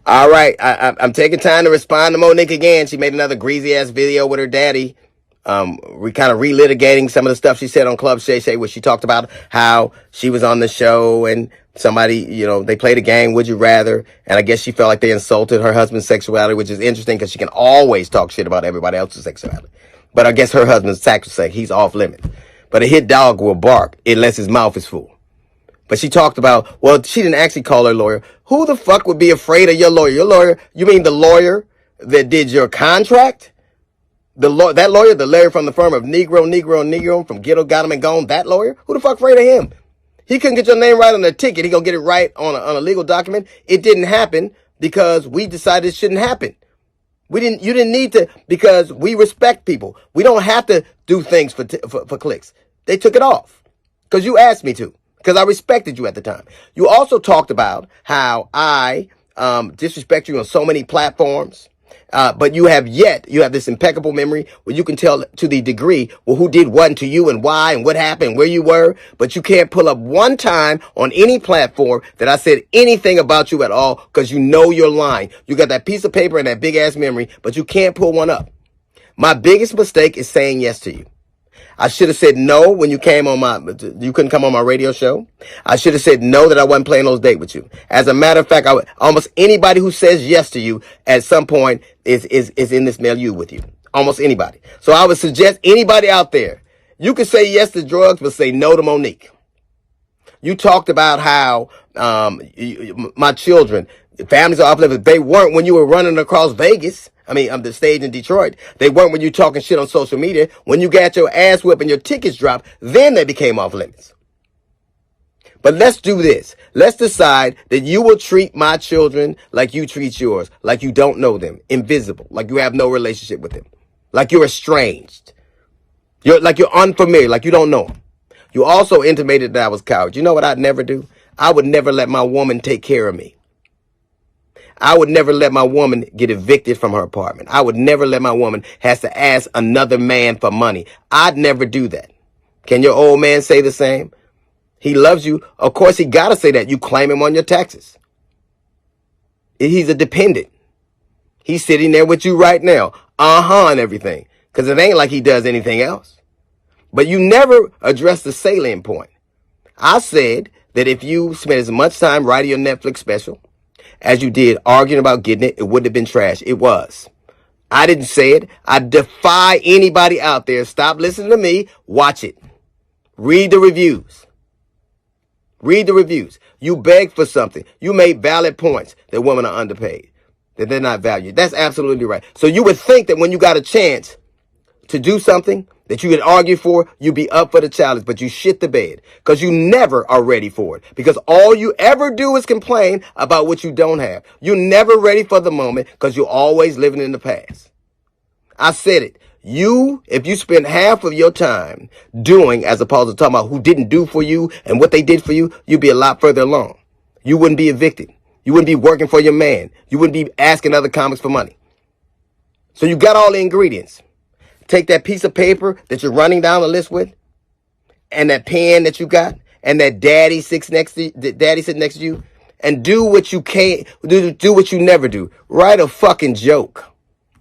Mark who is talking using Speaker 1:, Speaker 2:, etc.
Speaker 1: All right, I'm taking time to respond to Monique again. She made another greasy ass video with her daddy. We kind of relitigating some of the stuff she said on Club Shay Shay, where she talked about how she was on the show and somebody, they played a game, Would You Rather? And I guess she felt like they insulted her husband's sexuality, which is interesting because she can always talk shit about everybody else's sexuality. But I guess her husband's sacrosanct. He's off limits. But a hit dog will bark unless his mouth is full. But she talked about, well, she didn't actually call her lawyer. Who the fuck would be afraid of your lawyer? Your lawyer, you mean the lawyer that did your contract? That lawyer, the lawyer from the firm of Negro from Ghetto Got Him and Gone, that lawyer? Who the fuck afraid of him? He couldn't get your name right on the ticket. He gonna get it right on a legal document. It didn't happen because we decided it shouldn't happen. You didn't need to, because we respect people. We don't have to do things for clicks. They took it off because you asked me to, because I respected you at the time. You also talked about how I disrespect you on so many platforms. But you have this impeccable memory where you can tell to the degree, well, who did what to you and why and what happened, where you were. But you can't pull up one time on any platform that I said anything about you at all, because you know you're lying. You got that piece of paper and that big ass memory, but you can't pull one up. My biggest mistake is saying yes to you. I should have said no when you couldn't come on my radio show. I should have said no, that I wasn't playing those dates with you. As a matter of fact, almost anybody who says yes to you at some point is in this milieu with you. Almost anybody. So I would suggest anybody out there, you can say yes to drugs, but say no to Monique. You talked about how my children, families are uplifted. They weren't when you were running across Vegas. The stage in Detroit. They weren't when you talking shit on social media. When you got your ass whipped and your tickets dropped, then they became off limits. But let's do this. Let's decide that you will treat my children like you treat yours, like you don't know them, invisible, like you have no relationship with them, like you're estranged, you're unfamiliar, like you don't know them. You also intimated that I was a coward. You know what I'd never do? I would never let my woman take care of me. I would never let my woman get evicted from her apartment. I would never let my woman has to ask another man for money. I'd never do that. Can your old man say the same? He loves you. Of course, he got to say that. You claim him on your taxes. He's a dependent. He's sitting there with you right now. And everything. Because it ain't like he does anything else. But you never address the salient point. I said that if you spent as much time writing your Netflix special as you did arguing about getting it, it wouldn't have been trash. It was. I didn't say it. I defy anybody out there. Stop listening to me. Watch it. Read the reviews. Read the reviews. You begged for something. You made valid points that women are underpaid, that they're not valued. That's absolutely right. So you would think that when you got a chance to do something that you could argue for, you'd be up for the challenge, but you shit the bed because you never are ready for it, because all you ever do is complain about what you don't have. You're never ready for the moment because you're always living in the past. I said it. If you spend half of your time doing as opposed to talking about who didn't do for you and what they did for you, you'd be a lot further along. You wouldn't be evicted. You wouldn't be working for your man. You wouldn't be asking other comics for money. So you got all the ingredients. Take that piece of paper that you're running down the list with, and that pen that you got, and that daddy sitting next to you, and do what you can't do what you never do. Write a fucking joke.